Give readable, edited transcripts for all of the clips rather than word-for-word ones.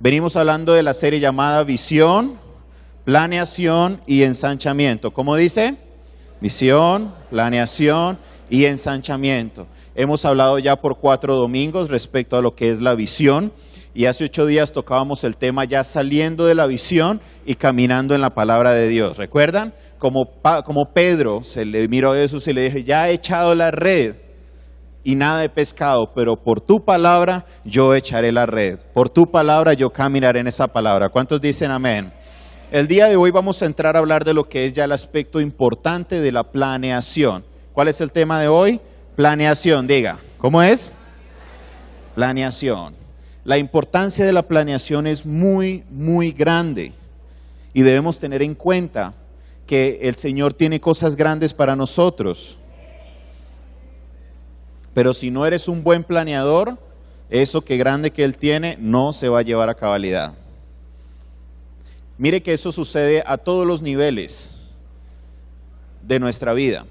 Venimos hablando de la serie llamada Visión, Planeación y Ensanchamiento. ¿Cómo dice? Visión, planeación y ensanchamiento. Hemos hablado ya por 4 domingos respecto a lo que es la visión. Y hace 8 días tocábamos el tema ya saliendo de la visión y caminando en la palabra de Dios. ¿Recuerdan? Como Pedro se le miró a Jesús y le dije, ya he echado la red y nada he pescado, pero por tu palabra yo echaré la red. Por tu palabra yo caminaré en esa palabra. ¿Cuántos dicen amén? El día de hoy vamos a entrar a hablar de lo que es ya el aspecto importante de la planeación. ¿Cuál es el tema de hoy? Planeación, diga. ¿Cómo es? Planeación. La importancia de la planeación es muy, muy grande y debemos tener en cuenta que el Señor tiene cosas grandes para nosotros. Pero si no eres un buen planeador, eso que grande que Él tiene no se va a llevar a cabalidad. Mire que eso sucede a todos los niveles de nuestra vida.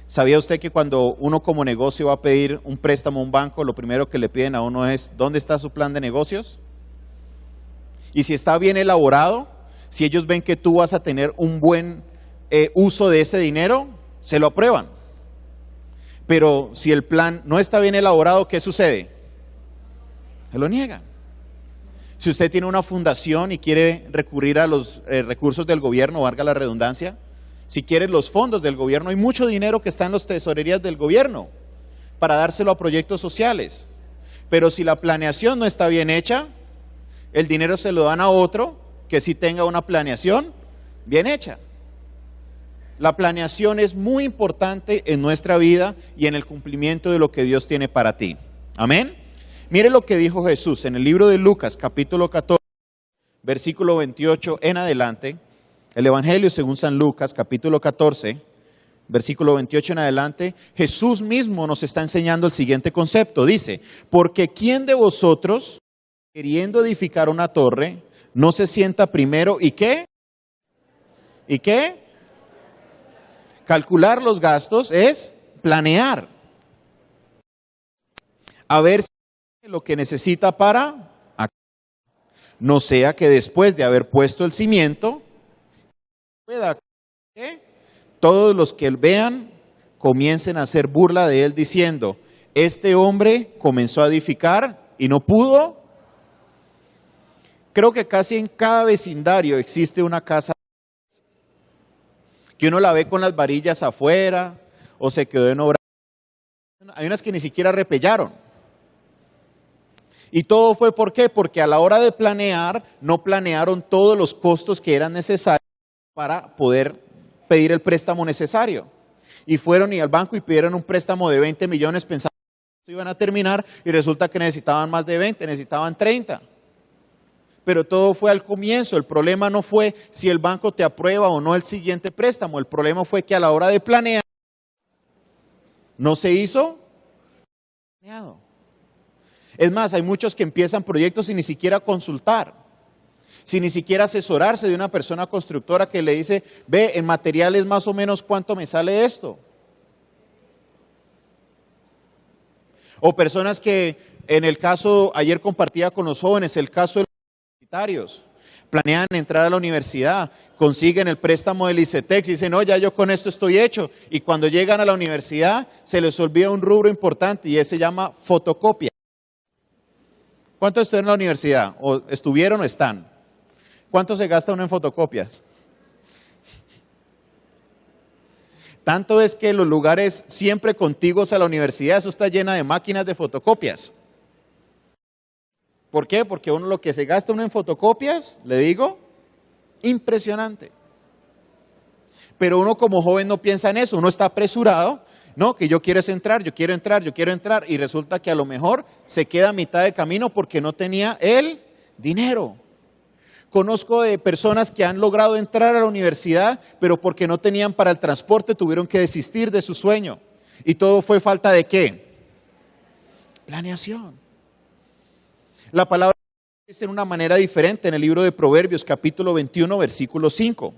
¿Sabía usted que cuando uno como negocio va a pedir un préstamo a un banco, lo primero que le piden a uno es ¿dónde está su plan de negocios? Y si está bien elaborado, si ellos ven que tú vas a tener un buen uso de ese dinero, se lo aprueban. Pero si el plan no está bien elaborado, ¿qué sucede? Se lo niegan. Si usted tiene una fundación y quiere recurrir a los recursos del gobierno, valga la redundancia, si quiere los fondos del gobierno, hay mucho dinero que está en las tesorerías del gobierno para dárselo a proyectos sociales. Pero si la planeación no está bien hecha, el dinero se lo dan a otro que sí tenga una planeación bien hecha. La planeación es muy importante en nuestra vida y en el cumplimiento de lo que Dios tiene para ti. Amén. Mire lo que dijo Jesús en el libro de Lucas, capítulo 14, versículo 28 en adelante. El Evangelio según San Lucas, capítulo 14, versículo 28 en adelante. Jesús mismo nos está enseñando el siguiente concepto. Dice, porque ¿quién de vosotros, queriendo edificar una torre, no se sienta primero y qué? ¿Y qué? Calcular los gastos es planear. A ver si lo que necesita para acá. No sea que después de haber puesto el cimiento, pueda que todos los que vean comiencen a hacer burla de él diciendo, este hombre comenzó a edificar y no pudo. Creo que casi en cada vecindario existe una casa que uno la ve con las varillas afuera o se quedó en obra. Hay unas que ni siquiera repellaron. Y todo fue ¿por qué? Porque a la hora de planear, no planearon todos los costos que eran necesarios para poder pedir el préstamo necesario. Y fueron al banco y pidieron un préstamo de 20 millones pensando que iban a terminar y resulta que necesitaban más de 20, necesitaban 30. Pero todo fue al comienzo. El problema no fue si el banco te aprueba o no el siguiente préstamo. El problema fue que a la hora de planear no se hizo planeado. Es más, hay muchos que empiezan proyectos sin ni siquiera consultar, sin ni siquiera asesorarse de una persona constructora que le dice, ve, en materiales más o menos cuánto me sale esto. O personas que en el caso, ayer compartía con los jóvenes, el caso de los universitarios, planean entrar a la universidad, consiguen el préstamo del ICETEX y dicen, no, ya yo con esto estoy hecho. Y cuando llegan a la universidad se les olvida un rubro importante y ese se llama fotocopia. ¿Cuántos estuvieron en la universidad? ¿O estuvieron o están? ¿Cuánto se gasta uno en fotocopias? Tanto es que los lugares siempre contiguos a la universidad, eso está llena de máquinas de fotocopias. ¿Por qué? Porque uno lo que se gasta uno en fotocopias, le digo, impresionante. Pero uno como joven no piensa en eso, uno está apresurado, no, que yo quiero entrar, yo quiero entrar, y resulta que a lo mejor se queda a mitad de camino porque no tenía el dinero. Conozco de personas que han logrado entrar a la universidad, pero porque no tenían para el transporte tuvieron que desistir de su sueño. ¿Y todo fue falta de qué? Planeación. La palabra dice en una manera diferente en el libro de Proverbios, capítulo 21, versículo 5.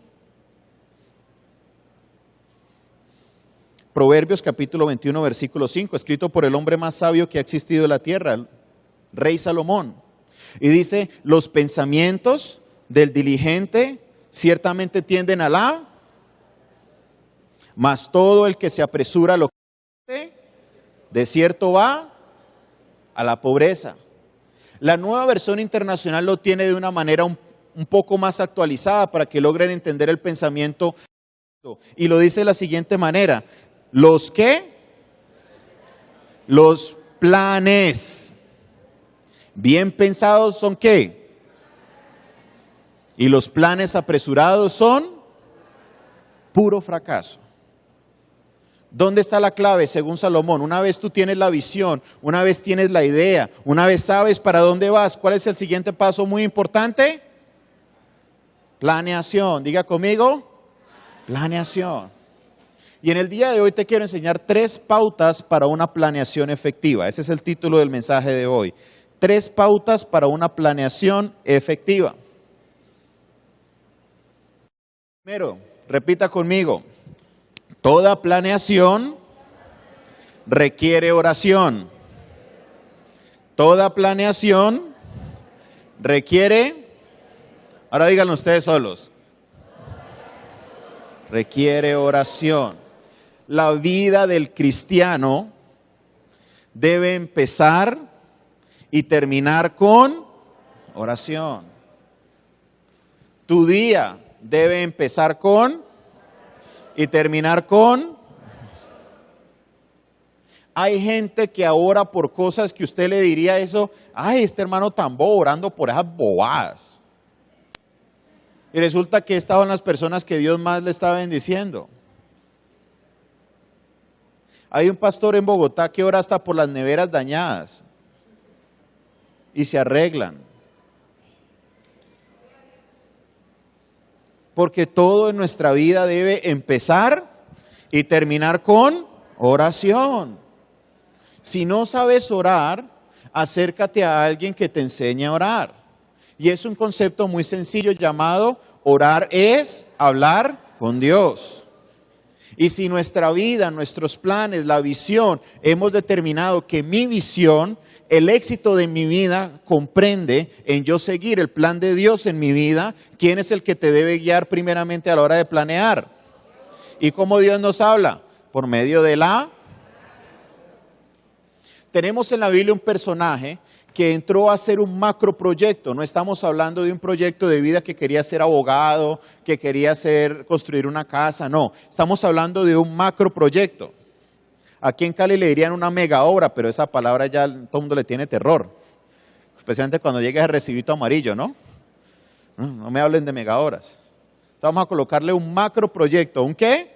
Proverbios capítulo 21, versículo 5, escrito por el hombre más sabio que ha existido en la tierra, el rey Salomón. Y dice, los pensamientos del diligente ciertamente tienden a la, mas todo el que se apresura a lo que hace, de cierto va a la pobreza. La Nueva Versión Internacional lo tiene de una manera un poco más actualizada para que logren entender el pensamiento. Y lo dice de la siguiente manera: los planes bien pensados son ¿qué? Y los planes apresurados son puro fracaso. ¿Dónde está la clave según Salomón? Una vez tú tienes la visión, una vez tienes la idea, una vez sabes para dónde vas, ¿cuál es el siguiente paso muy importante? Planeación. Diga conmigo, planeación. Y en el día de hoy te quiero enseñar 3 pautas para una planeación efectiva. Ese es el título del mensaje de hoy. 3 pautas para una planeación efectiva. Primero, repita conmigo. Toda planeación requiere oración. Toda planeación requiere, ahora díganlo ustedes solos, requiere oración. La vida del cristiano debe empezar y terminar con oración. Tu día debe empezar con y terminar con. Hay gente que ahora por cosas que usted le diría eso, ay, este hermano tan bobo orando por esas bobadas. Y resulta que estaban las personas que Dios más le está bendiciendo. Hay un pastor en Bogotá que ora hasta por las neveras dañadas y se arreglan. Porque todo en nuestra vida debe empezar y terminar con oración. Si no sabes orar, acércate a alguien que te enseñe a orar. Y es un concepto muy sencillo llamado orar es hablar con Dios. Y si nuestra vida, nuestros planes, la visión, hemos determinado que mi visión, el éxito de mi vida comprende en yo seguir el plan de Dios en mi vida, ¿quién es el que te debe guiar primeramente a la hora de planear? ¿Y cómo Dios nos habla? Por medio de la. Tenemos en la Biblia un personaje que entró a hacer un macroproyecto. No estamos hablando de un proyecto de vida que quería ser abogado, que quería construir una casa, no. Estamos hablando de un macroproyecto. Aquí en Cali le dirían una mega obra, pero esa palabra ya todo el mundo le tiene terror. Especialmente cuando llegue a recibito amarillo, ¿no? No me hablen de mega obras. Vamos a colocarle un macroproyecto. ¿Un qué?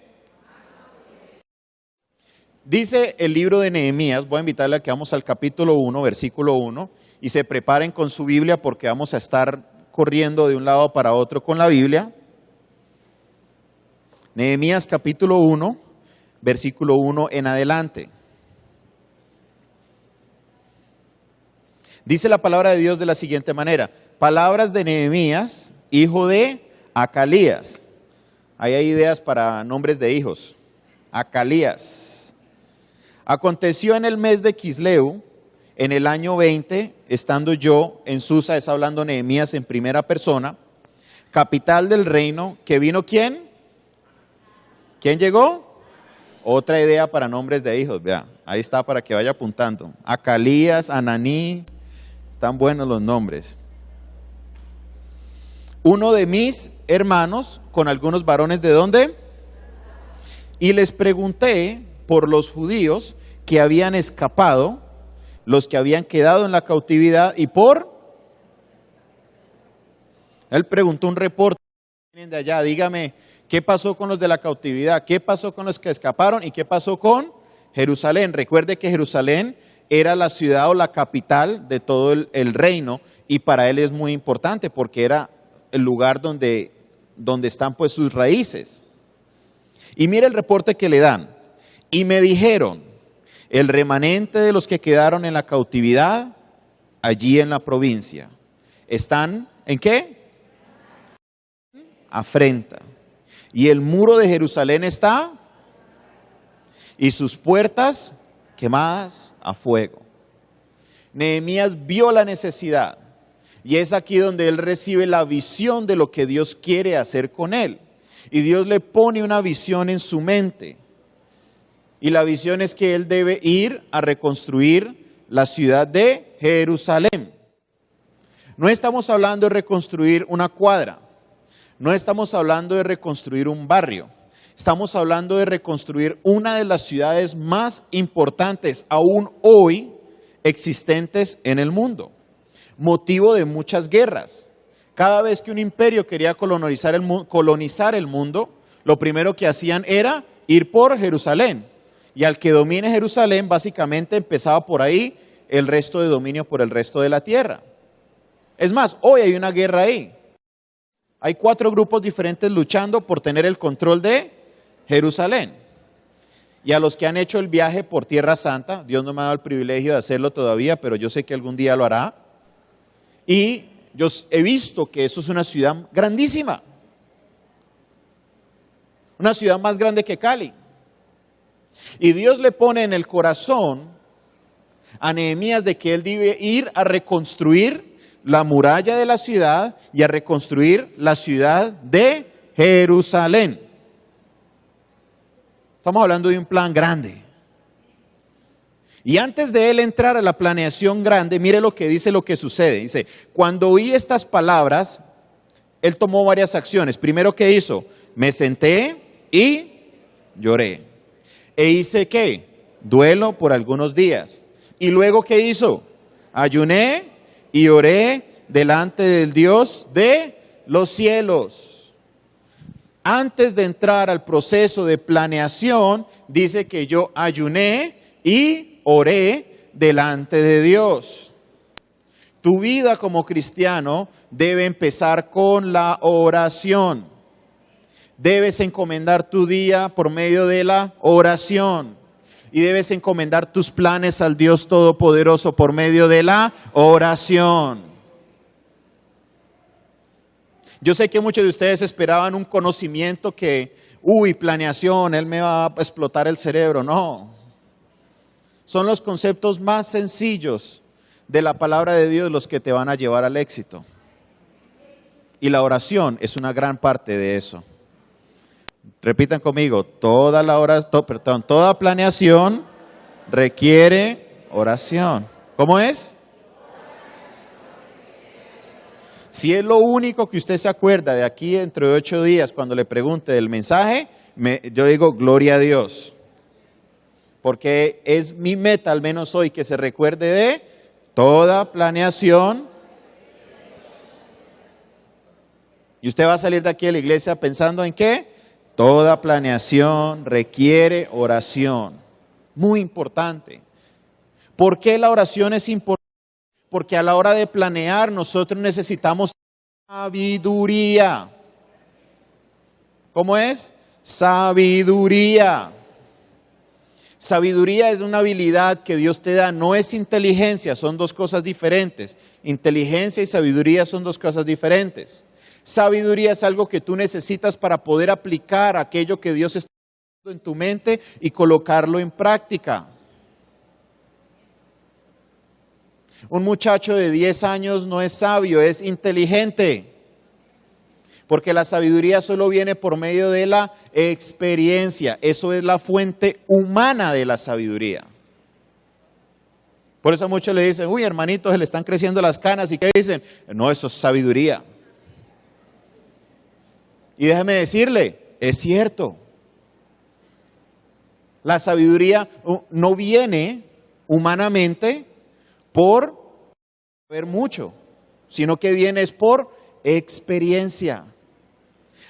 Dice el libro de Nehemías, voy a invitarle a que vamos al capítulo 1, versículo 1, y se preparen con su Biblia porque vamos a estar corriendo de un lado para otro con la Biblia. Nehemías capítulo 1, versículo 1 en adelante. Dice la palabra de Dios de la siguiente manera: palabras de Nehemías, hijo de Acalías. Ahí hay ideas para nombres de hijos. Acalías. Aconteció en el mes de Quisleu, en el año 20, estando yo en Susa, es hablando Nehemías en primera persona, capital del reino, que vino ¿quién? ¿Quién llegó? Otra idea para nombres de hijos, vea, ahí está para que vaya apuntando. Acalías, Ananí, están buenos los nombres. Uno de mis hermanos, con algunos varones, ¿de dónde? Y les pregunté por los judíos que habían escapado, los que habían quedado en la cautividad, y él preguntó un reporte de allá, dígame, ¿qué pasó con los de la cautividad? ¿Qué pasó con los que escaparon? ¿Y qué pasó con Jerusalén? Recuerde que Jerusalén era la ciudad o la capital de todo el reino, y para él es muy importante porque era el lugar donde están pues sus raíces. Y mire el reporte que le dan. Y me dijeron, el remanente de los que quedaron en la cautividad, allí en la provincia, están, ¿en qué? Afrenta. Y el muro de Jerusalén está, y sus puertas quemadas a fuego. Nehemías vio la necesidad. Y es aquí donde él recibe la visión de lo que Dios quiere hacer con él. Y Dios le pone una visión en su mente. Y la visión es que él debe ir a reconstruir la ciudad de Jerusalén. No estamos hablando de reconstruir una cuadra. No estamos hablando de reconstruir un barrio. Estamos hablando de reconstruir una de las ciudades más importantes aún hoy existentes en el mundo. Motivo de muchas guerras. Cada vez que un imperio quería colonizar el mundo, lo primero que hacían era ir por Jerusalén. Y al que domine Jerusalén, básicamente empezaba por ahí el resto de dominio por el resto de la tierra. Es más, hoy hay una guerra ahí. Hay 4 grupos diferentes luchando por tener el control de Jerusalén. Y a los que han hecho el viaje por Tierra Santa, Dios no me ha dado el privilegio de hacerlo todavía, pero yo sé que algún día lo hará. Y yo he visto que eso es una ciudad grandísima. Una ciudad más grande que Cali. Y Dios le pone en el corazón a Nehemías de que él debe ir a reconstruir la muralla de la ciudad y a reconstruir la ciudad de Jerusalén. Estamos hablando de un plan grande. Y antes de él entrar a la planeación grande, mire lo que dice, lo que sucede. Dice, cuando oí estas palabras, él tomó varias acciones. Primero, ¿qué hizo? Me senté y lloré. E hice, ¿qué? Duelo por algunos días. Y luego, ¿qué hizo? Ayuné y oré delante del Dios de los cielos. Antes de entrar al proceso de planeación, dice que yo ayuné y oré delante de Dios. Tu vida como cristiano debe empezar con la oración. Debes encomendar tu día por medio de la oración. Y debes encomendar tus planes al Dios Todopoderoso por medio de la oración. Yo sé que muchos de ustedes esperaban un conocimiento que, planeación, Él me va a explotar el cerebro. No. Son los conceptos más sencillos de la palabra de Dios los que te van a llevar al éxito. Y la oración es una gran parte de eso. Repitan conmigo, toda planeación requiere oración. ¿Cómo es? Si es lo único que usted se acuerda de aquí dentro de 8 días cuando le pregunte del mensaje, yo digo gloria a Dios. Porque es mi meta, al menos hoy, que se recuerde de toda planeación. Y usted va a salir de aquí de la iglesia pensando en ¿qué? Toda planeación requiere oración. Muy importante. ¿Por qué la oración es importante? Porque a la hora de planear nosotros necesitamos sabiduría. ¿Cómo es? Sabiduría. Sabiduría es una habilidad que Dios te da, no es inteligencia, son 2 cosas diferentes. Inteligencia y sabiduría son 2 cosas diferentes. Sabiduría es algo que tú necesitas para poder aplicar aquello que Dios está poniendo en tu mente y colocarlo en práctica. Un muchacho de 10 años no es sabio, es inteligente. Porque la sabiduría solo viene por medio de la experiencia. Eso es la fuente humana de la sabiduría. Por eso a muchos le dicen, hermanito, se le están creciendo las canas. ¿Y qué dicen? No, eso es sabiduría. Y déjeme decirle, es cierto. La sabiduría no viene humanamente por saber mucho, sino que viene es por experiencia.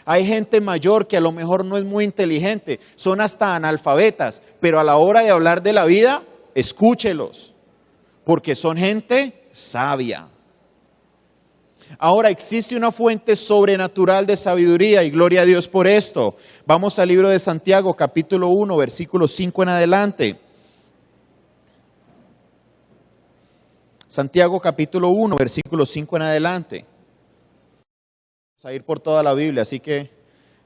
Hay gente mayor que a lo mejor no es muy inteligente, son hasta analfabetas, pero a la hora de hablar de la vida, escúchelos, porque son gente sabia. Ahora existe una fuente sobrenatural de sabiduría y gloria a Dios por esto. Vamos al libro de Santiago, capítulo 1, versículo 5 en adelante. Santiago capítulo 1, versículo 5 en adelante. Vamos a ir por toda la Biblia, así que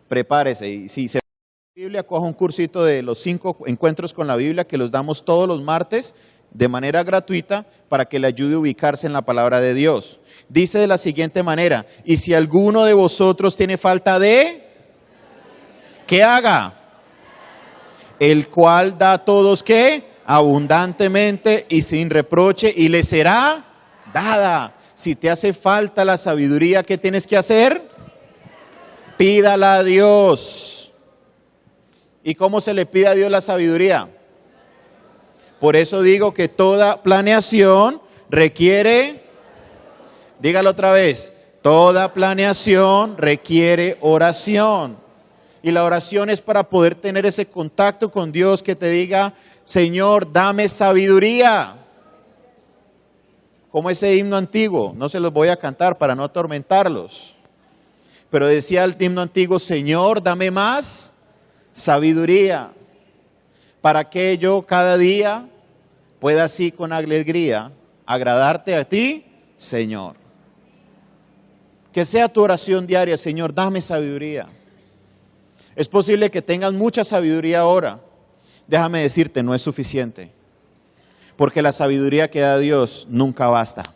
prepárese. Y si se va a la Biblia, coja un cursito de los 5 encuentros con la Biblia que los damos todos los martes de manera gratuita para que le ayude a ubicarse en la palabra de Dios. Dice de la siguiente manera: y si alguno de vosotros tiene falta de, ¿qué haga? El cual da a todos, ¿qué? Abundantemente y sin reproche, y le será dada. Si te hace falta la sabiduría, ¿qué tienes que hacer? Pídala a Dios. ¿Y cómo se le pide a Dios la sabiduría? Por eso digo que toda planeación requiere, dígalo otra vez, toda planeación requiere oración. Y la oración es para poder tener ese contacto con Dios que te diga: Señor, dame sabiduría. Como ese himno antiguo, no se los voy a cantar para no atormentarlos. Pero decía el himno antiguo: Señor, dame más sabiduría, para que yo cada día pueda así con alegría agradarte a ti, Señor. Que sea tu oración diaria: Señor, dame sabiduría. Es posible que tengas mucha sabiduría ahora. Déjame decirte, no es suficiente. Porque la sabiduría que da Dios nunca basta.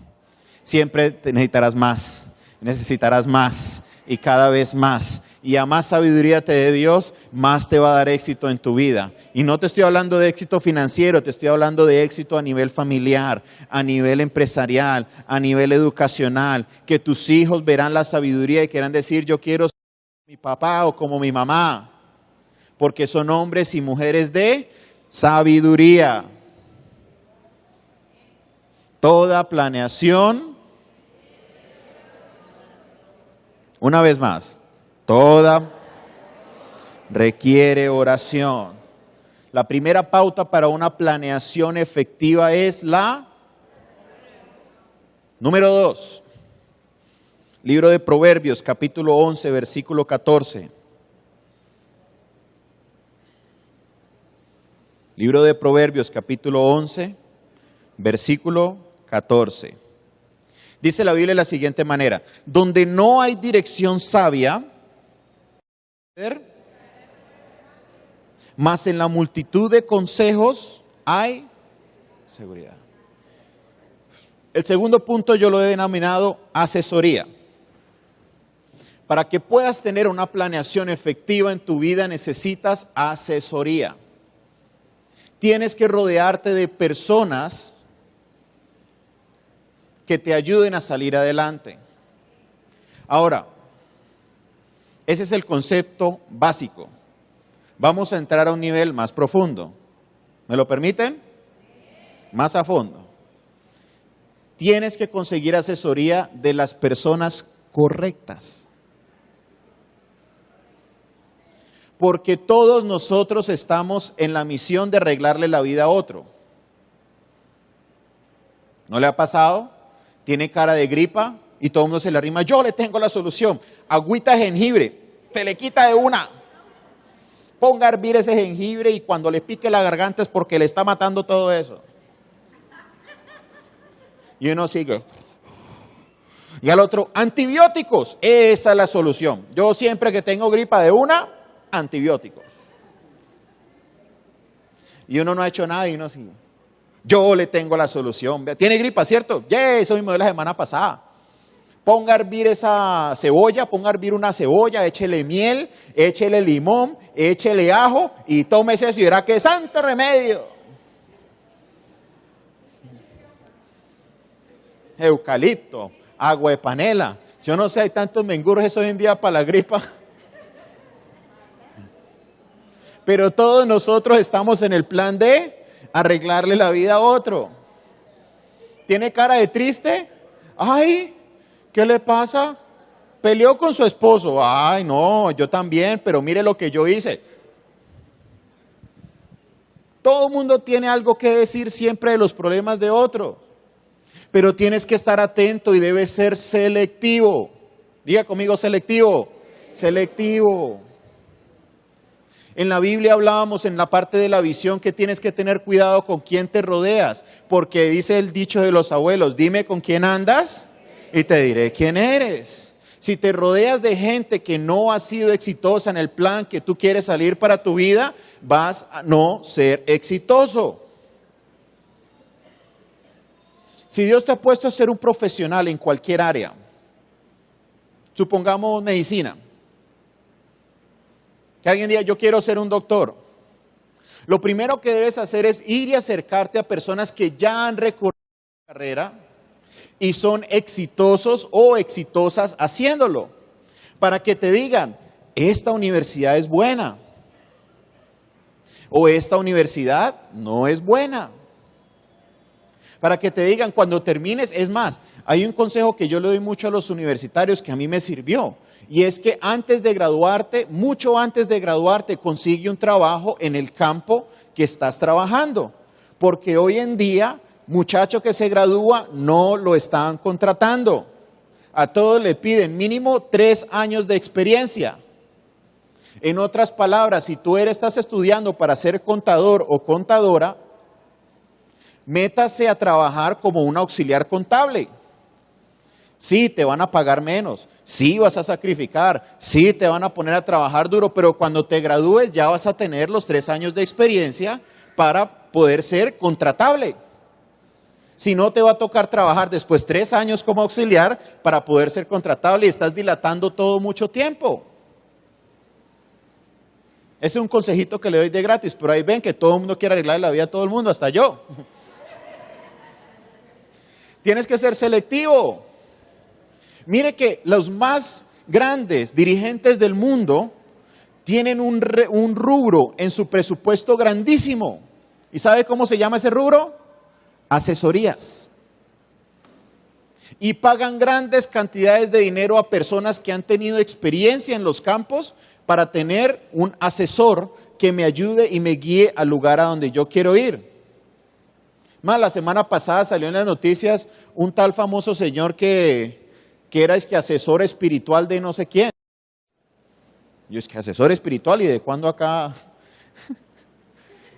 Siempre te necesitarás más y cada vez más. Y a más sabiduría te dé Dios, más te va a dar éxito en tu vida. Y no te estoy hablando de éxito financiero, te estoy hablando de éxito a nivel familiar, a nivel empresarial, a nivel educacional. Que tus hijos verán la sabiduría y quieran decir: yo quiero ser como mi papá o como mi mamá. Porque son hombres y mujeres de sabiduría. Toda planeación, una vez más, toda requiere oración. La primera pauta para una planeación efectiva es la número 2. Libro de Proverbios, capítulo 11, versículo 14. Libro de Proverbios, capítulo 11, versículo 14. Dice la Biblia de la siguiente manera: donde no hay dirección sabia, mas en la multitud de consejos hay seguridad. El segundo punto yo lo he denominado asesoría. Para que puedas tener una planeación efectiva en tu vida necesitas asesoría. Tienes que rodearte de personas que te ayuden a salir adelante. Ahora, ese es el concepto básico. Vamos a entrar a un nivel más profundo. ¿Me lo permiten? Más a fondo. Tienes que conseguir asesoría de las personas correctas. Porque todos nosotros estamos en la misión de arreglarle la vida a otro. ¿No le ha pasado? Tiene cara de gripa y todo el mundo se le arrima: yo le tengo la solución. Agüita de jengibre, te le quita de una. Ponga a hervir ese jengibre y cuando le pique la garganta es porque le está matando todo eso. Y uno sigue. Y al otro: antibióticos, esa es la solución. Yo siempre que tengo gripa de una, antibióticos. Y uno no ha hecho nada y uno sigue: yo le tengo la solución. Tiene gripa, ¿cierto? Eso mismo de la semana pasada. Ponga a hervir esa cebolla, ponga a hervir una cebolla, échele miel, échele limón, échele ajo y tómese eso y verá que santo remedio. Eucalipto, agua de panela. Yo no sé, hay tantos menguros eso hoy en día para la gripa. Pero todos nosotros estamos en el plan de arreglarle la vida a otro. ¿Tiene cara de triste? Ay, ¿qué le pasa? Peleó con su esposo. Ay, no, yo también, pero mire lo que yo hice. Todo el mundo tiene algo que decir siempre de los problemas de otro. Pero tienes que estar atento y debes ser selectivo. Diga conmigo: selectivo. Selectivo. En la Biblia hablábamos en la parte de la visión que tienes que tener cuidado con quién te rodeas, porque dice el dicho de los abuelos: dime con quién andas y te diré quién eres. Si te rodeas de gente que no ha sido exitosa en el plan que tú quieres salir para tu vida, vas a no ser exitoso. Si Dios te ha puesto a ser un profesional en cualquier área, supongamos medicina, que alguien diga, yo quiero ser un doctor. Lo primero que debes hacer es ir y acercarte a personas que ya han recorrido la carrera y son exitosos o exitosas haciéndolo, para que te digan, esta universidad es buena o esta universidad no es buena. Para que te digan cuando termines, es más, hay un consejo que yo le doy mucho a los universitarios que a mí me sirvió, y es que antes de graduarte, mucho antes de graduarte, consigue un trabajo en el campo que estás trabajando, porque hoy en día, muchacho que se gradúa, no lo están contratando. A todos le piden mínimo 3 años de experiencia. En otras palabras, si tú estás estudiando para ser contador o contadora, métase a trabajar como un auxiliar contable. Sí, te van a pagar menos, sí vas a sacrificar, sí te van a poner a trabajar duro, pero cuando te gradúes ya vas a tener los 3 años de experiencia para poder ser contratable. Si no, te va a tocar trabajar después 3 años como auxiliar para poder ser contratable y estás dilatando todo mucho tiempo. Ese es un consejito que le doy de gratis, pero ahí ven que todo el mundo quiere arreglar la vida a todo el mundo, hasta yo. Tienes que ser selectivo. Mire que los más grandes dirigentes del mundo tienen un rubro en su presupuesto grandísimo. ¿Y sabe cómo se llama ese rubro? Asesorías. Y pagan grandes cantidades de dinero a personas que han tenido experiencia en los campos para tener un asesor que me ayude y me guíe al lugar a donde yo quiero ir. Más, la semana pasada salió en las noticias un tal famoso señor que era asesor espiritual de no sé quién. Yo es que asesor espiritual, ¿y de cuándo acá?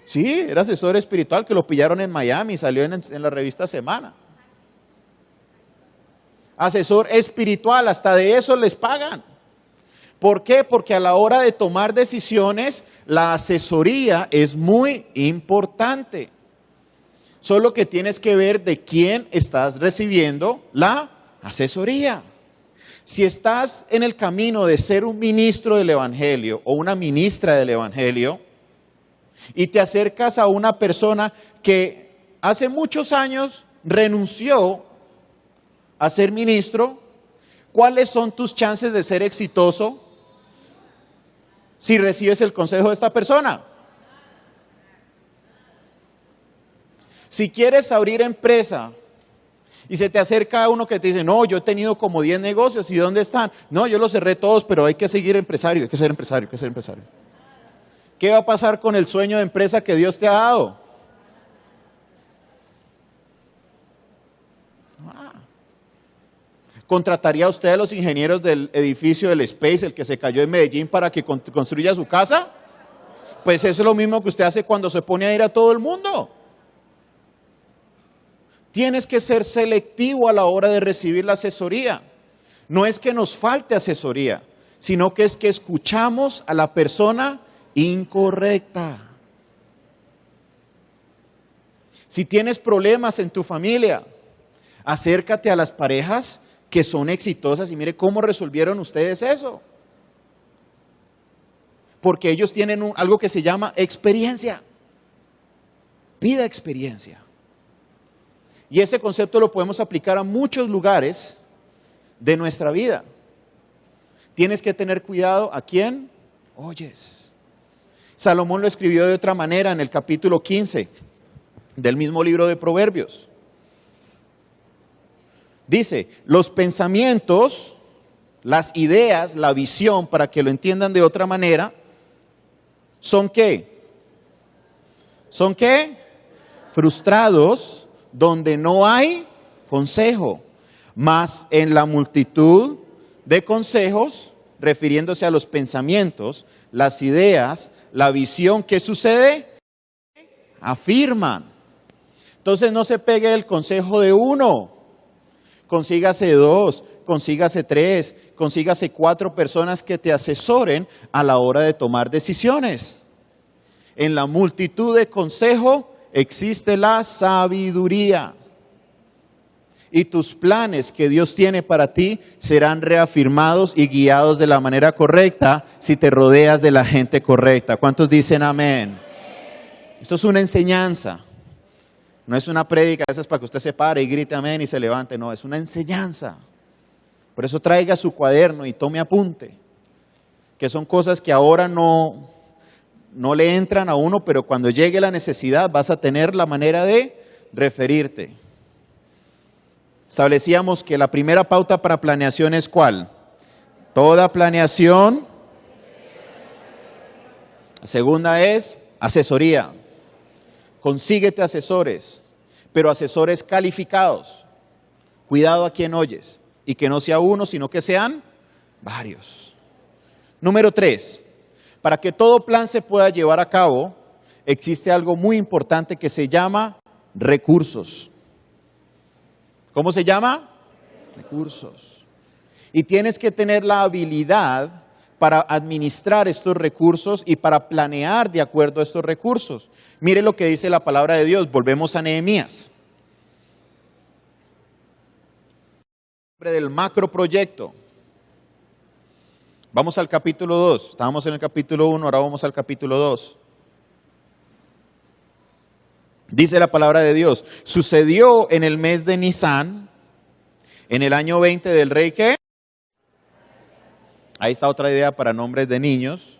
Sí, era asesor espiritual que lo pillaron en Miami, salió en la revista Semana. Asesor espiritual, hasta de eso les pagan. ¿Por qué? Porque a la hora de tomar decisiones, la asesoría es muy importante. Solo que tienes que ver de quién estás recibiendo la asesoría. Si estás en el camino de ser un ministro del Evangelio o una ministra del Evangelio y te acercas a una persona que hace muchos años renunció a ser ministro, ¿cuáles son tus chances de ser exitoso si recibes el consejo de esta persona? Si quieres abrir empresa y se te acerca uno que te dice, no, yo he tenido como 10 negocios, ¿y dónde están? No, yo los cerré todos, pero hay que seguir empresario, hay que ser empresario, hay que ser empresario. ¿Qué va a pasar con el sueño de empresa que Dios te ha dado? ¿Contrataría usted a los ingenieros del edificio del Space, el que se cayó en Medellín, para que construya su casa? Pues eso es lo mismo que usted hace cuando se pone a ir a todo el mundo. Tienes que ser selectivo a la hora de recibir la asesoría. No es que nos falte asesoría, sino que es que escuchamos a la persona incorrecta. Si tienes problemas en tu familia, acércate a las parejas que son exitosas y mire cómo resolvieron ustedes eso. Porque ellos tienen algo que se llama experiencia. Pida experiencia. Y ese concepto lo podemos aplicar a muchos lugares de nuestra vida. Tienes que tener cuidado a quién oyes. Salomón lo escribió de otra manera en el capítulo 15 del mismo libro de Proverbios. Dice, los pensamientos, las ideas, la visión, para que lo entiendan de otra manera, ¿son qué? ¿Son qué? Frustrados, donde no hay consejo, mas en la multitud de consejos, refiriéndose a los pensamientos, las ideas, la visión, ¿qué sucede? Afirman. Entonces no se pegue el consejo de uno, consígase 2, consígase 3, consígase 4 personas que te asesoren a la hora de tomar decisiones. En la multitud de consejos existe la sabiduría. y tus planes que Dios tiene para ti serán reafirmados y guiados de la manera correcta si te rodeas de la gente correcta. ¿Cuántos dicen amén? Esto es una enseñanza. No es una prédica, esa es para que usted se pare y grite amén y se levante. No, es una enseñanza. Por eso traiga su cuaderno y tome apunte. Que son cosas que ahora no le entran a uno, pero cuando llegue la necesidad vas a tener la manera de referirte. Establecíamos que la primera pauta para planeación es ¿cuál? Toda planeación. La segunda es asesoría. Consíguete asesores, pero asesores calificados. Cuidado a quien oyes y que no sea uno, sino que sean varios. Número 3, para que todo plan se pueda llevar a cabo, existe algo muy importante que se llama recursos. ¿Cómo se llama? Recursos. Y tienes que tener la habilidad para administrar estos recursos y para planear de acuerdo a estos recursos. Mire lo que dice la palabra de Dios. Volvemos a Nehemías. Del macroproyecto. Vamos al capítulo 2. Estábamos en el capítulo 1, ahora vamos al capítulo 2. Dice la palabra de Dios, sucedió en el mes de Nisán, en el año 20 del rey, ¿qué? Ahí está otra idea para nombres de niños.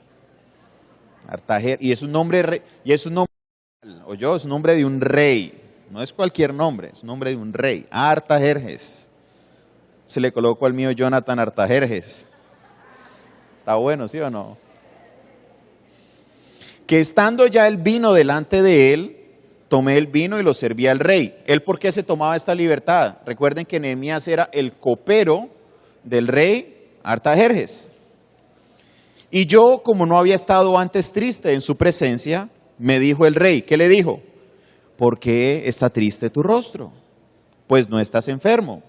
Artajer, y es un nombre, es un nombre de un rey, no es cualquier nombre, es un nombre de un rey, Artajerjes. Se le colocó al mío Jonathan Artajerjes. Está bueno, ¿sí o no? Que estando ya el vino delante de él, tomé el vino y lo serví al rey. ¿Él por qué se tomaba esta libertad? Recuerden que Nehemías era el copero del rey Artajerjes. Y yo, como no había estado antes triste en su presencia, me dijo el rey, ¿qué le dijo? ¿Por qué está triste tu rostro? Pues no estás enfermo.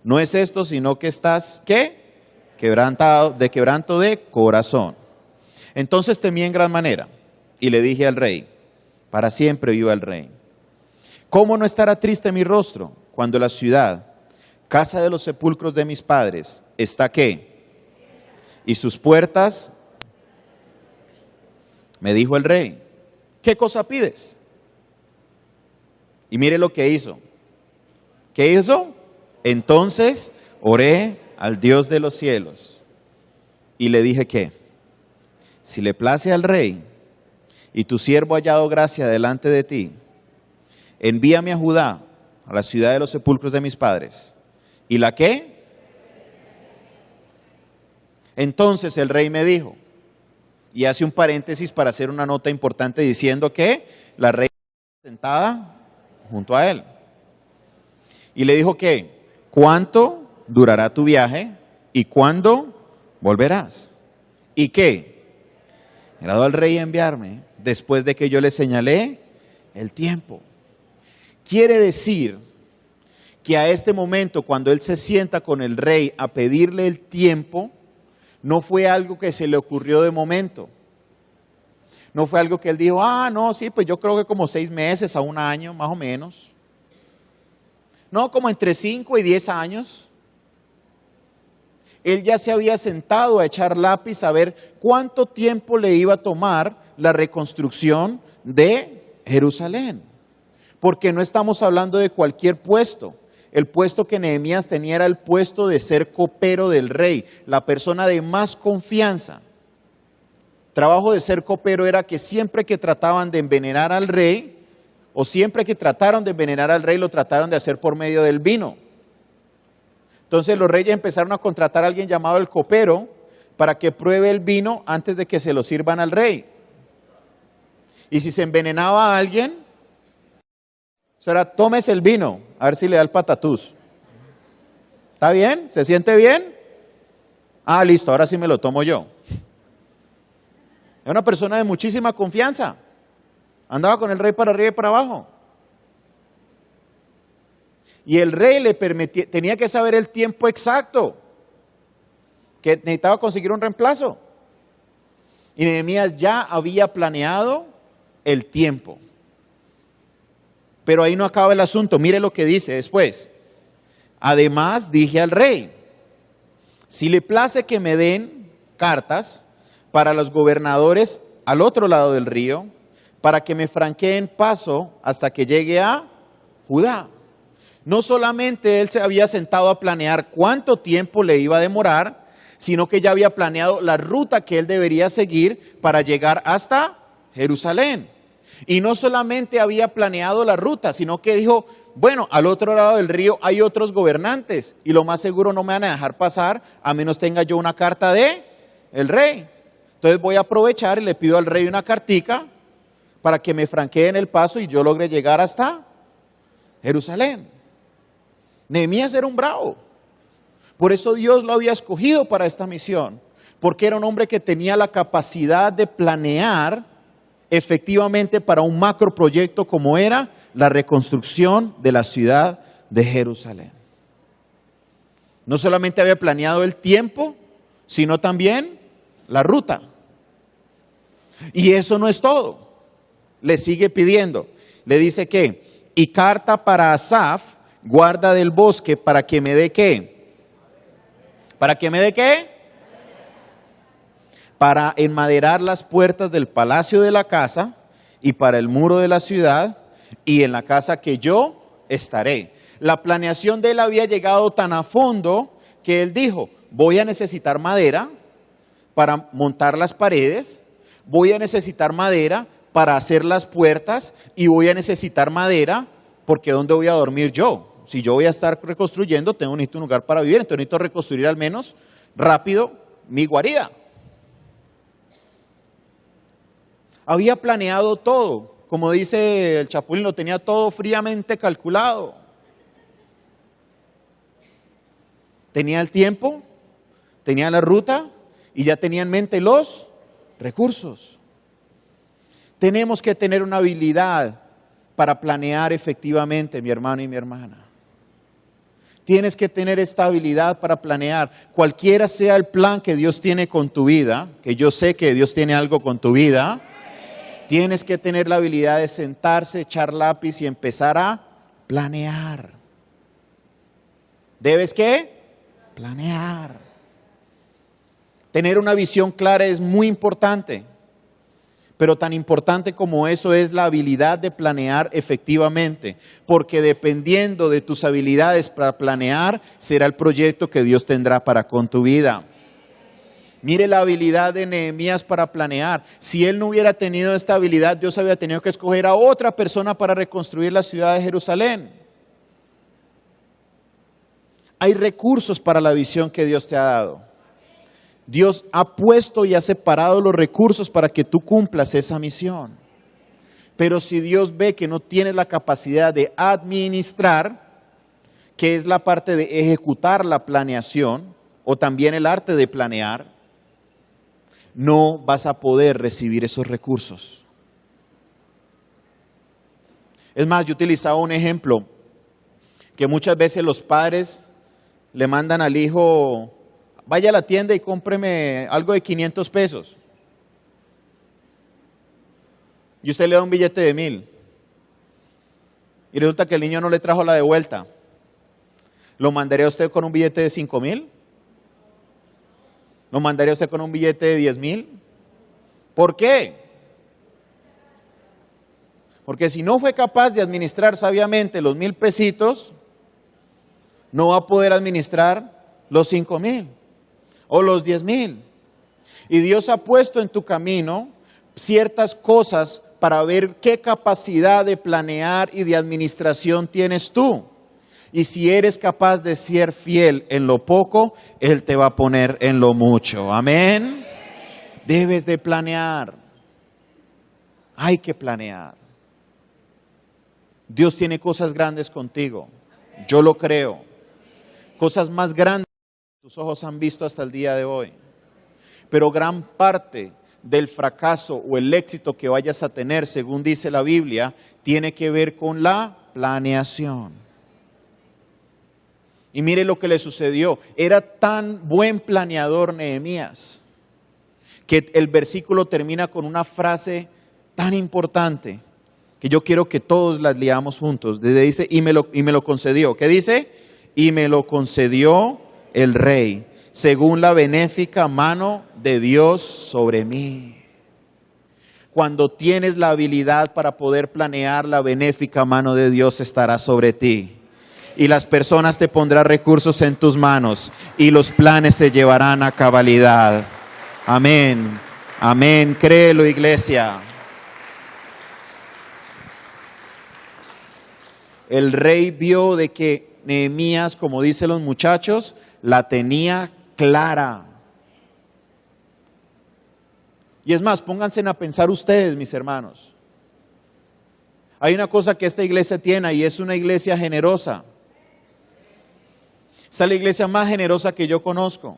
No es esto, sino que estás, ¿qué? Quebranto de corazón. Entonces temí en gran manera y le dije al rey, para siempre viva el rey. ¿Cómo no estará triste mi rostro cuando la ciudad, casa de los sepulcros de mis padres, está qué? Y sus puertas, me dijo el rey, ¿qué cosa pides? Y mire lo que hizo. ¿Qué hizo? Entonces oré al Dios de los cielos y le dije que, si le place al rey y tu siervo ha hallado gracia delante de ti, envíame a Judá, a la ciudad de los sepulcros de mis padres. ¿Y la qué? Entonces el rey me dijo, y hace un paréntesis para hacer una nota importante diciendo que la reina estaba sentada junto a él. Y le dijo que, ¿cuánto durará tu viaje y cuándo volverás? ¿Y qué? Agradó al rey enviarme después de que yo le señalé el tiempo. Quiere decir que a este momento, cuando él se sienta con el rey a pedirle el tiempo, no fue algo que se le ocurrió de momento. No fue algo que él dijo, no, sí, pues yo creo que como 6 meses a 1 año, más o menos. No, como entre 5 y 10 años. Él ya se había sentado a echar lápiz a ver cuánto tiempo le iba a tomar la reconstrucción de Jerusalén. Porque no estamos hablando de cualquier puesto. El puesto que Nehemías tenía era el puesto de ser copero del rey, la persona de más confianza. Trabajo de ser copero era que siempre que trataban de envenenar al rey, o siempre que trataron de envenenar al rey, lo trataron de hacer por medio del vino. Entonces los reyes empezaron a contratar a alguien llamado el copero para que pruebe el vino antes de que se lo sirvan al rey. Y si se envenenaba a alguien, eso era, tómese el vino, a ver si le da el patatús. ¿Está bien? ¿Se siente bien? Listo, ahora sí me lo tomo yo. Era una persona de muchísima confianza. Andaba con el rey para arriba y para abajo. Y el rey le permitía, tenía que saber el tiempo exacto, que necesitaba conseguir un reemplazo. Y Nehemías ya había planeado el tiempo. Pero ahí no acaba el asunto. Mire lo que dice después. Además dije al rey, si le place que me den cartas para los gobernadores al otro lado del río, para que me franqueen paso hasta que llegue a Judá. No solamente él se había sentado a planear cuánto tiempo le iba a demorar, sino que ya había planeado la ruta que él debería seguir para llegar hasta Jerusalén. Y no solamente había planeado la ruta, sino que dijo, bueno, al otro lado del río hay otros gobernantes y lo más seguro no me van a dejar pasar a menos tenga yo una carta de el rey. Entonces voy a aprovechar y le pido al rey una cartica para que me franqueen el paso y yo logre llegar hasta Jerusalén. Nehemías era un bravo. Por eso Dios lo había escogido para esta misión, porque era un hombre que tenía la capacidad de planear efectivamente para un macroproyecto como era la reconstrucción de la ciudad de Jerusalén. No solamente había planeado el tiempo, sino también la ruta. Y eso no es todo. Le sigue pidiendo. Le dice que, y carta para Asaf, guarda del bosque, para que me dé ¿qué? ¿Para que me dé qué? Para enmaderar las puertas del palacio de la casa y para el muro de la ciudad y en la casa que yo estaré. La planeación de él había llegado tan a fondo que él dijo, voy a necesitar madera para montar las paredes, voy a necesitar madera para hacer las puertas y voy a necesitar madera porque ¿dónde voy a dormir yo? Si yo voy a estar reconstruyendo, necesito un lugar para vivir, entonces necesito reconstruir al menos rápido mi guarida. Había planeado todo, como dice el Chapulín, lo tenía todo fríamente calculado. Tenía el tiempo, tenía la ruta y ya tenía en mente los recursos. Tenemos que tener una habilidad para planear efectivamente, mi hermano y mi hermana. Tienes que tener esta habilidad para planear. Cualquiera sea el plan que Dios tiene con tu vida, que yo sé que Dios tiene algo con tu vida, tienes que tener la habilidad de sentarse, echar lápiz y empezar a planear. ¿Debes qué? Planear. Tener una visión clara es muy importante. Pero tan importante como eso es la habilidad de planear efectivamente, porque dependiendo de tus habilidades para planear, será el proyecto que Dios tendrá para con tu vida. Mire la habilidad de Nehemías para planear. Si él no hubiera tenido esta habilidad, Dios había tenido que escoger a otra persona para reconstruir la ciudad de Jerusalén. Hay recursos para la visión que Dios te ha dado. Dios ha puesto y ha separado los recursos para que tú cumplas esa misión. Pero si Dios ve que no tienes la capacidad de administrar, que es la parte de ejecutar la planeación, o también el arte de planear, no vas a poder recibir esos recursos. Es más, yo utilizaba un ejemplo que muchas veces los padres le mandan al hijo, vaya a la tienda y cómpreme algo de 500 pesos. Y usted le da un billete de 1000. Y resulta que el niño no le trajo la de vuelta. ¿Lo mandaría usted con un billete de 5000? ¿Lo mandaría usted con un billete de 10,000? ¿Por qué? Porque si no fue capaz de administrar sabiamente los 1000 pesitos, no va a poder administrar los 5000 o los 10,000. Y Dios ha puesto en tu camino ciertas cosas para ver qué capacidad de planear y de administración tienes tú. Y si eres capaz de ser fiel en lo poco, Él te va a poner en lo mucho. Amén. Debes de planear. Hay que planear. Dios tiene cosas grandes contigo. Yo lo creo. Cosas más grandes que tus ojos han visto hasta el día de hoy. Pero gran parte del fracaso o el éxito que vayas a tener, según dice la Biblia, tiene que ver con la planeación. Y mire lo que le sucedió. Era tan buen planeador Nehemías, que el versículo termina con una frase tan importante, que yo quiero que todos las leamos juntos. Dice, y me lo concedió. ¿Qué dice? y me lo concedió el rey, según la benéfica mano de Dios sobre mí. Cuando tienes la habilidad para poder planear, la benéfica mano de Dios estará sobre ti. Y las personas te pondrán recursos en tus manos y los planes se llevarán a cabalidad. Amén. Amén. Créelo, iglesia. El rey vio de que Nehemías, como dicen los muchachos, la tenía clara. Y es más, pónganse a pensar ustedes, mis hermanos. Hay una cosa que esta iglesia tiene y es una iglesia generosa. Esta es la iglesia más generosa que yo conozco.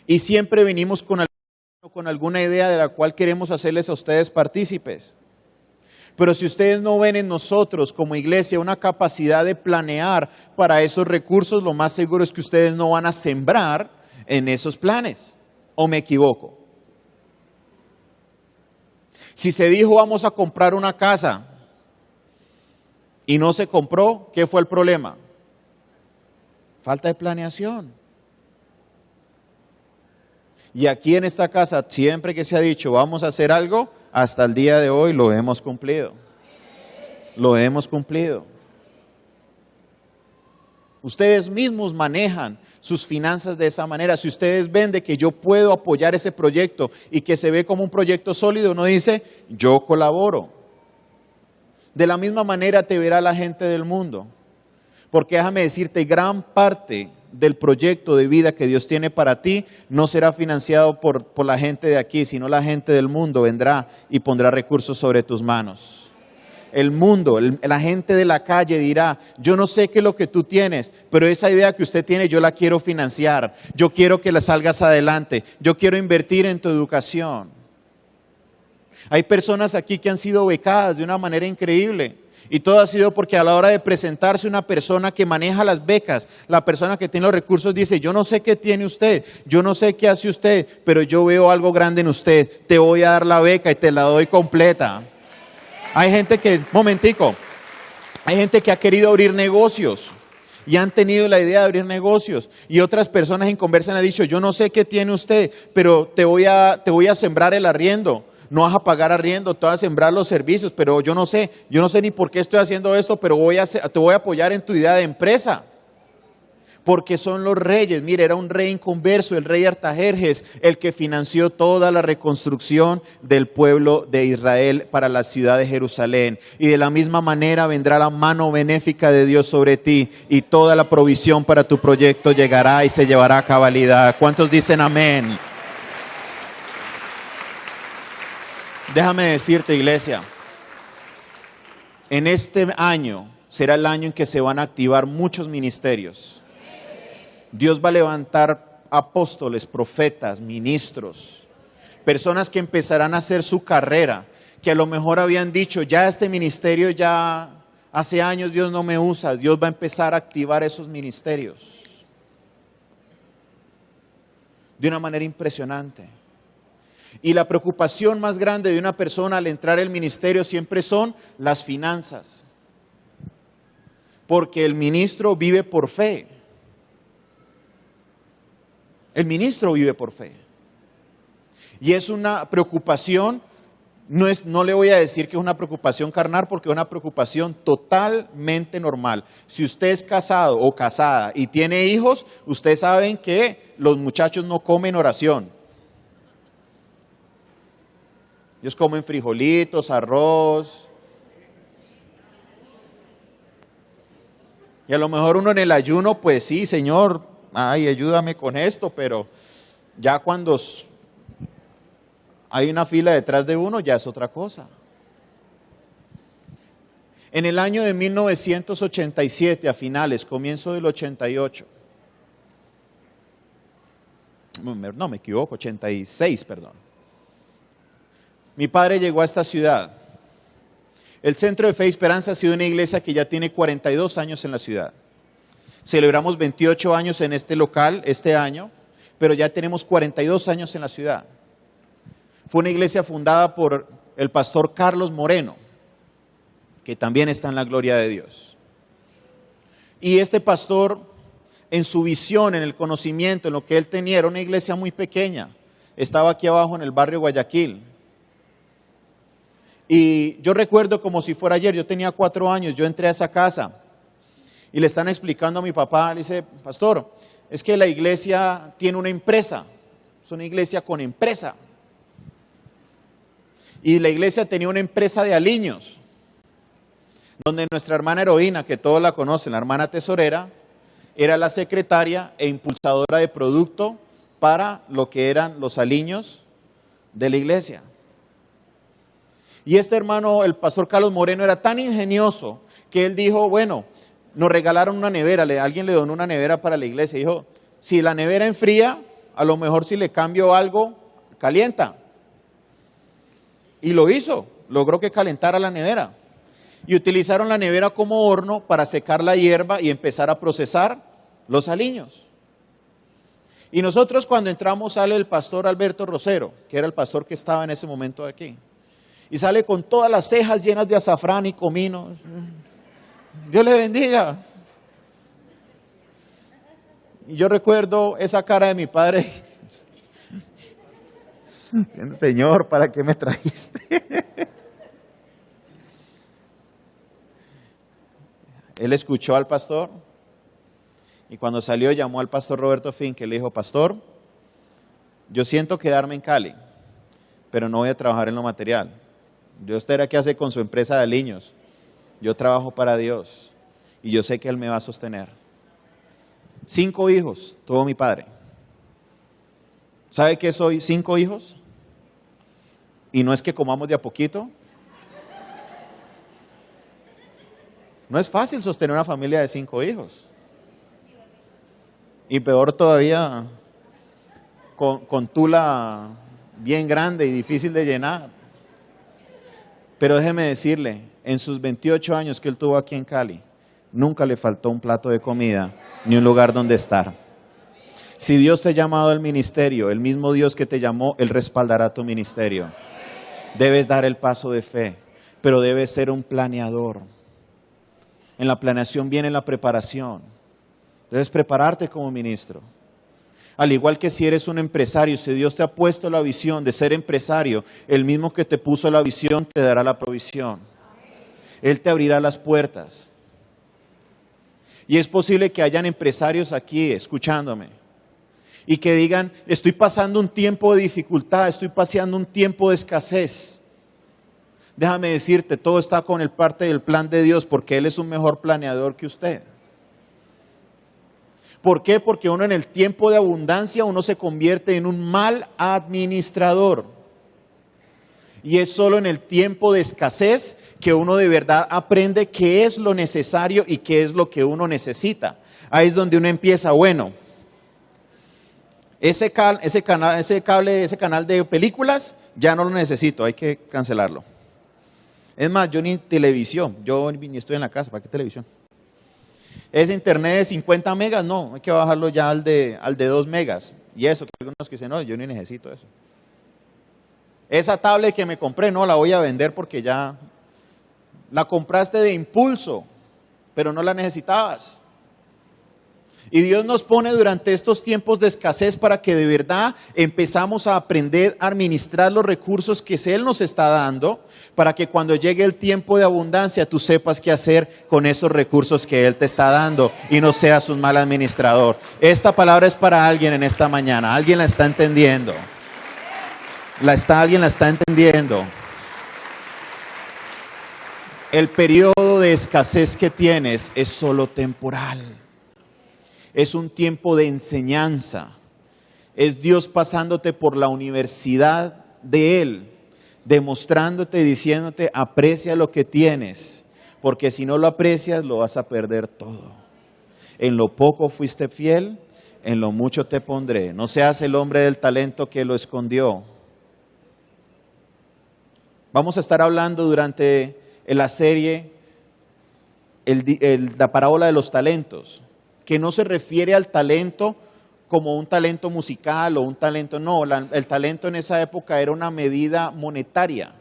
Y siempre venimos con alguna idea de la cual queremos hacerles a ustedes partícipes. Pero si ustedes no ven en nosotros como iglesia una capacidad de planear para esos recursos, lo más seguro es que ustedes no van a sembrar en esos planes. ¿O me equivoco? Si se dijo vamos a comprar una casa y no se compró, ¿qué fue el problema? Falta de planeación. Y aquí en esta casa, siempre que se ha dicho vamos a hacer algo, hasta el día de hoy lo hemos cumplido. Lo hemos cumplido. Ustedes mismos manejan sus finanzas de esa manera. Si ustedes ven de que yo puedo apoyar ese proyecto y que se ve como un proyecto sólido, uno dice, yo colaboro. De la misma manera te verá la gente del mundo. Porque déjame decirte, gran parte del proyecto de vida que Dios tiene para ti no será financiado por la gente de aquí, sino la gente del mundo vendrá y pondrá recursos sobre tus manos. El mundo, la gente de la calle dirá, yo no sé qué es lo que tú tienes, pero esa idea que usted tiene yo la quiero financiar, yo quiero que la salgas adelante, yo quiero invertir en tu educación. Hay personas aquí que han sido becadas de una manera increíble. Y todo ha sido porque a la hora de presentarse una persona que maneja las becas, la persona que tiene los recursos dice, yo no sé qué tiene usted, yo no sé qué hace usted, pero yo veo algo grande en usted, te voy a dar la beca y te la doy completa. Hay gente que, momentico, hay gente que ha querido abrir negocios y han tenido la idea de abrir negocios y otras personas en conversa han dicho, yo no sé qué tiene usted, pero te voy a sembrar el arriendo. No vas a pagar arriendo, te vas a sembrar los servicios, pero yo no sé ni por qué estoy haciendo esto, pero te voy a apoyar en tu idea de empresa. Porque son los reyes. Mire, era un rey inconverso, el rey Artajerjes, el que financió toda la reconstrucción del pueblo de Israel para la ciudad de Jerusalén. Y de la misma manera vendrá la mano benéfica de Dios sobre ti y toda la provisión para tu proyecto llegará y se llevará a cabalidad. ¿Cuántos dicen amén? Déjame decirte, iglesia, en este año será el año en que se van a activar muchos ministerios. Dios va a levantar apóstoles, profetas, ministros, personas que empezarán a hacer su carrera, que a lo mejor habían dicho, ya este ministerio ya hace años Dios no me usa, Dios va a empezar a activar esos ministerios de una manera impresionante. Y la preocupación más grande de una persona al entrar al ministerio siempre son las finanzas. Porque el ministro vive por fe. El ministro vive por fe. Y es una preocupación, no le voy a decir que es una preocupación carnal, porque es una preocupación totalmente normal. Si usted es casado o casada y tiene hijos, ustedes saben que los muchachos no comen oración. Ellos comen frijolitos, arroz. Y a lo mejor uno en el ayuno, pues sí, Señor, ay, ayúdame con esto, pero ya cuando hay una fila detrás de uno, ya es otra cosa. En el año de 1987, a finales, comienzo del 88, no me equivoco, 86, perdón. Mi padre llegó a esta ciudad. El Centro de Fe y Esperanza ha sido una iglesia que ya tiene 42 años en la ciudad. Celebramos 28 años en este local este año, pero ya tenemos 42 años en la ciudad. Fue una iglesia fundada por el pastor Carlos Moreno, que también está en la gloria de Dios. Y este pastor, en su visión, en el conocimiento, en lo que él tenía, era una iglesia muy pequeña. Estaba aquí abajo en el barrio Guayaquil. Y yo recuerdo como si fuera ayer, yo tenía 4 años, yo entré a esa casa y le están explicando a mi papá, le dice, pastor, es que la iglesia tiene una empresa, es una iglesia con empresa. Y la iglesia tenía una empresa de aliños, donde nuestra hermana heroína, que todos la conocen, la hermana tesorera, era la secretaria e impulsadora de producto para lo que eran los aliños de la iglesia. Y este hermano, el pastor Carlos Moreno, era tan ingenioso que él dijo, bueno, nos regalaron una nevera, alguien le donó una nevera para la iglesia. Dijo, si la nevera enfría, a lo mejor si le cambio algo, calienta. Y lo hizo, logró que calentara la nevera. Y utilizaron la nevera como horno para secar la hierba y empezar a procesar los aliños. Y nosotros cuando entramos sale el pastor Alberto Rosero, que era el pastor que estaba en ese momento aquí. Y sale con todas las cejas llenas de azafrán y comino. Dios le bendiga. Y yo recuerdo esa cara de mi padre. Señor, ¿para qué me trajiste? Él escuchó al pastor y cuando salió llamó al pastor Roberto Fink, que le dijo, pastor, yo siento quedarme en Cali, pero no voy a trabajar en lo material. Dios verá qué hace con su empresa de aliños. Yo trabajo para Dios y yo sé que Él me va a sostener. 5 hijos tuvo mi padre. ¿Sabe qué soy? 5 hijos. Y no es que comamos de a poquito. No es fácil sostener una familia de 5 hijos. Y peor todavía, con tula bien grande y difícil de llenar. Pero déjeme decirle, en sus 28 años que él tuvo aquí en Cali, nunca le faltó un plato de comida ni un lugar donde estar. Si Dios te ha llamado al ministerio, el mismo Dios que te llamó, Él respaldará tu ministerio. Debes dar el paso de fe, pero debes ser un planeador. En la planeación viene la preparación. Debes prepararte como ministro. Al igual que si eres un empresario, si Dios te ha puesto la visión de ser empresario, el mismo que te puso la visión te dará la provisión. Él te abrirá las puertas. Y es posible que hayan empresarios aquí escuchándome y que digan, estoy pasando un tiempo de dificultad, estoy pasando un tiempo de escasez. Déjame decirte, todo está con el parte del plan de Dios porque Él es un mejor planeador que usted. ¿Por qué? Porque uno en el tiempo de abundancia, uno se convierte en un mal administrador. Y es solo en el tiempo de escasez que uno de verdad aprende qué es lo necesario y qué es lo que uno necesita. Ahí es donde uno empieza, bueno, ese canal de películas ya no lo necesito, hay que cancelarlo. Es más, yo ni televisión, yo ni estoy en la casa, ¿para qué televisión? Ese internet de 50 megas, no, hay que bajarlo ya al de 2 megas. Y eso, que algunos que dicen, no, yo ni necesito eso. Esa tablet que me compré, no, la voy a vender porque ya la compraste de impulso, pero no la necesitabas. Y Dios nos pone durante estos tiempos de escasez para que de verdad empezamos a aprender a administrar los recursos que Él nos está dando, para que cuando llegue el tiempo de abundancia tú sepas qué hacer con esos recursos que Él te está dando y no seas un mal administrador. Esta palabra es para alguien en esta mañana. ¿Alguien la está entendiendo? ¿Alguien la está entendiendo? El periodo de escasez que tienes es solo temporal. Es un tiempo de enseñanza. Es Dios pasándote por la universidad de Él, demostrándote y diciéndote, aprecia lo que tienes, porque si no lo aprecias, lo vas a perder todo. En lo poco fuiste fiel, en lo mucho te pondré. No seas el hombre del talento que lo escondió. Vamos a estar hablando durante la serie la parábola de los talentos, que no se refiere al talento como un talento musical o un talento, no, el talento en esa época era una medida monetaria.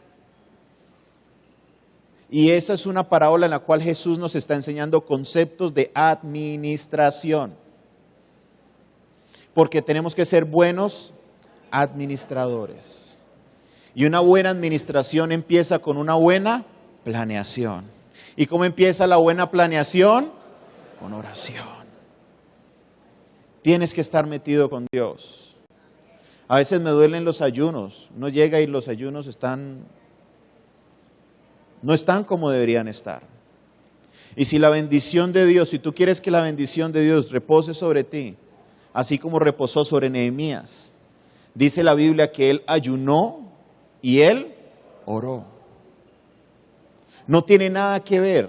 Y esa es una parábola en la cual Jesús nos está enseñando conceptos de administración. Porque tenemos que ser buenos administradores. Y una buena administración empieza con una buena planeación. ¿Y cómo empieza la buena planeación? Con oración. Tienes que estar metido con Dios. A veces me duelen los ayunos. Uno llega y los ayunos no están como deberían estar. Y si la bendición de Dios, si tú quieres que la bendición de Dios repose sobre ti, así como reposó sobre Nehemías, dice la Biblia que él ayunó y él oró. No tiene nada que ver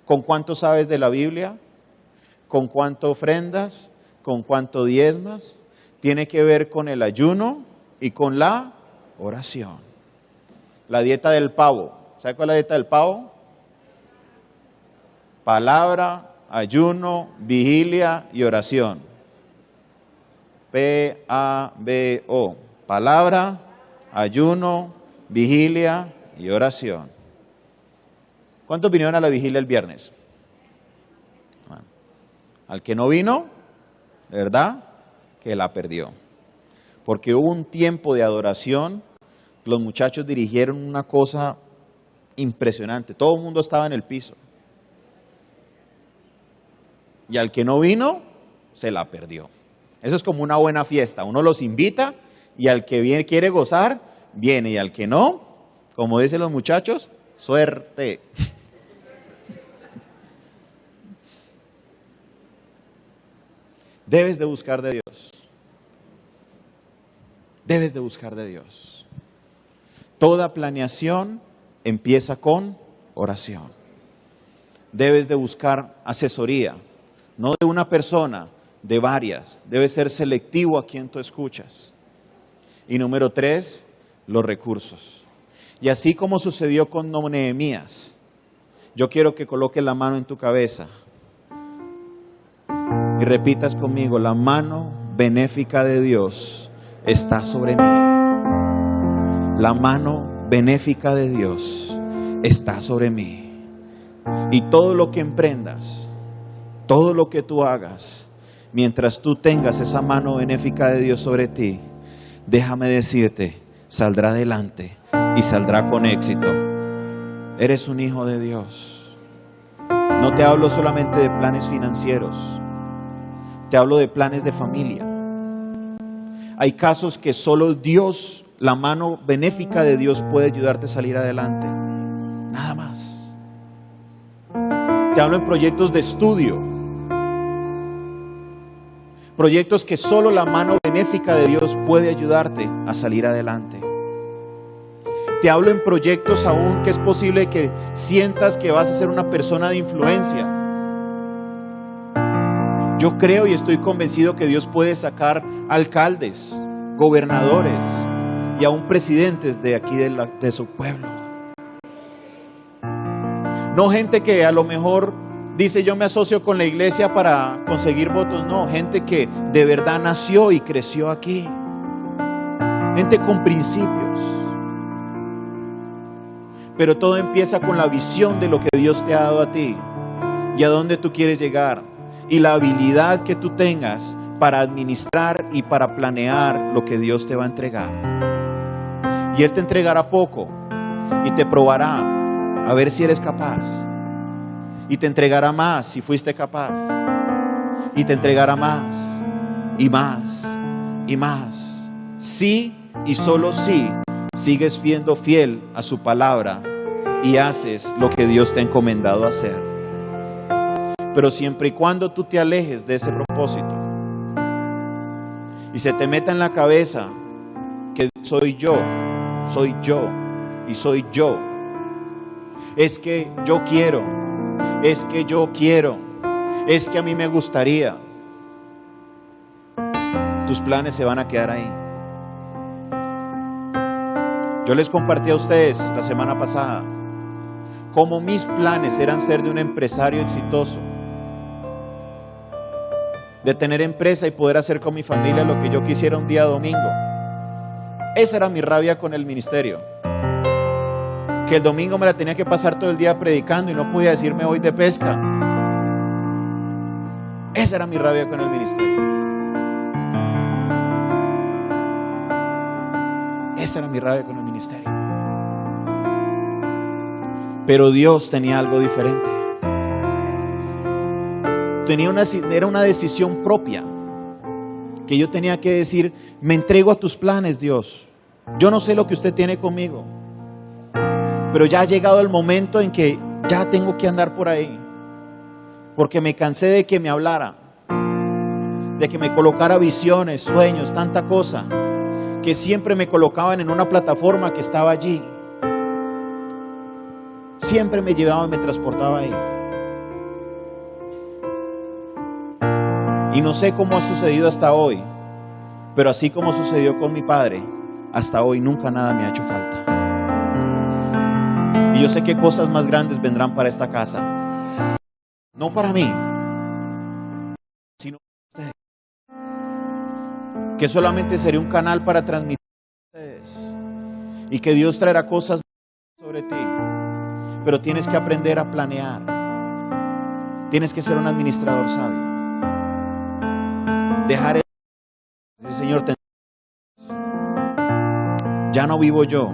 con cuánto sabes de la Biblia, con cuánto ofrendas, con cuánto diezmas. Tiene que ver con el ayuno y con la oración. La dieta del pavo. ¿Sabe cuál es la dieta del pavo? Palabra, ayuno, vigilia y oración. P-A-B-O. Palabra, ayuno, vigilia y oración. ¿Cuántos vinieron a la vigilia el viernes? Bueno, al que no vino, ¿verdad? Que la perdió. Porque hubo un tiempo de adoración, los muchachos dirigieron una cosa impresionante, todo el mundo estaba en el piso. Y al que no vino, se la perdió. Eso es como una buena fiesta, uno los invita y al que viene, quiere gozar, viene, y al que no, como dicen los muchachos, suerte. Debes de buscar de Dios. Debes de buscar de Dios. Toda planeación empieza con oración. Debes de buscar asesoría, no de una persona, de varias. Debes ser selectivo a quien tú escuchas. Y número 3, los recursos. Y así como sucedió con Nehemías, yo quiero que coloques la mano en tu cabeza y repitas conmigo: la mano benéfica de Dios está sobre mí. La mano benéfica de Dios está sobre mí. Y todo lo que emprendas, todo lo que tú hagas, mientras tú tengas esa mano benéfica de Dios sobre ti, déjame decirte, saldrá adelante y saldrá con éxito. Eres un hijo de Dios. No te hablo solamente de planes financieros, te hablo de planes de familia. Hay casos que solo Dios, la mano benéfica de Dios, puede ayudarte a salir adelante. Nada más. Te hablo en proyectos de estudio, proyectos que solo la mano benéfica de Dios puede ayudarte a salir adelante. Te hablo en proyectos aún que es posible que sientas que vas a ser una persona de influencia. Yo creo y estoy convencido que Dios puede sacar alcaldes, gobernadores y aún presidentes de aquí de su pueblo. No gente que a lo mejor dice yo me asocio con la iglesia para conseguir votos. No, gente que de verdad nació y creció aquí. Gente con principios. Pero todo empieza con la visión de lo que Dios te ha dado a ti y a dónde tú quieres llegar. Y la habilidad que tú tengas para administrar y para planear lo que Dios te va a entregar. Y Él te entregará poco y te probará a ver si eres capaz. Y te entregará más si fuiste capaz. Y te entregará más y más y más. Sí y solo si sigues siendo fiel a su palabra y haces lo que Dios te ha encomendado hacer. Pero siempre y cuando tú te alejes de ese propósito y se te meta en la cabeza que soy yo y soy yo. Es que yo quiero, es que yo quiero, es que a mí me gustaría. Tus planes se van a quedar ahí. Yo les compartí a ustedes la semana pasada cómo mis planes eran ser de un empresario exitoso, de tener empresa y poder hacer con mi familia lo que yo quisiera un día domingo. Esa era mi rabia con el ministerio. que el domingo me la tenía que pasar todo el día predicando y no podía decirme voy de pesca. Esa era mi rabia con el ministerio. Esa era mi rabia con el ministerio. Pero Dios tenía algo diferente. Era una decisión propia que yo tenía que decir: me entrego a tus planes, Dios. Yo no sé lo que usted tiene conmigo, pero ya ha llegado el momento en que ya tengo que andar por ahí, porque me cansé de que me hablara, de que me colocara visiones, sueños, tanta cosa, que siempre me colocaban en una plataforma que estaba allí. Siempre me llevaba y me transportaba ahí. Y no sé cómo ha sucedido hasta hoy, pero así como sucedió con mi padre, hasta hoy nunca nada me ha hecho falta. Y yo sé que cosas más grandes vendrán para esta casa. No para mí, sino para ustedes. Que solamente seré un canal para transmitir a ustedes. Y que Dios traerá cosas sobre ti. Pero tienes que aprender a planear. Tienes que ser un administrador sabio. Dejar el Señor, ya no vivo yo,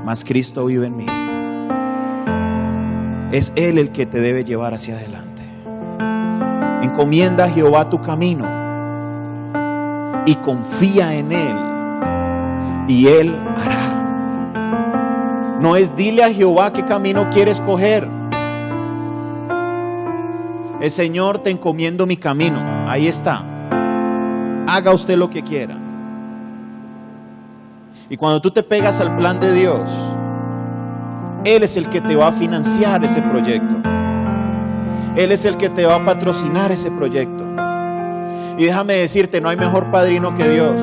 mas Cristo vive en mí. Es Él el que te debe llevar hacia adelante. Encomienda a Jehová tu camino y confía en Él, y Él hará. No es dile a Jehová qué camino quieres coger. El Señor, te encomiendo mi camino. Ahí está. Haga usted lo que quiera. Y cuando tú te pegas al plan de Dios, Él es el que te va a financiar ese proyecto. Él es el que te va a patrocinar ese proyecto. Y déjame decirte, no hay mejor padrino que Dios,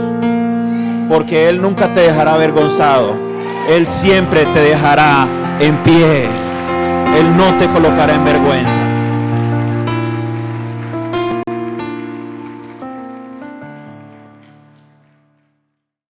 porque Él nunca te dejará avergonzado. Él siempre te dejará en pie. Él no te colocará en vergüenza.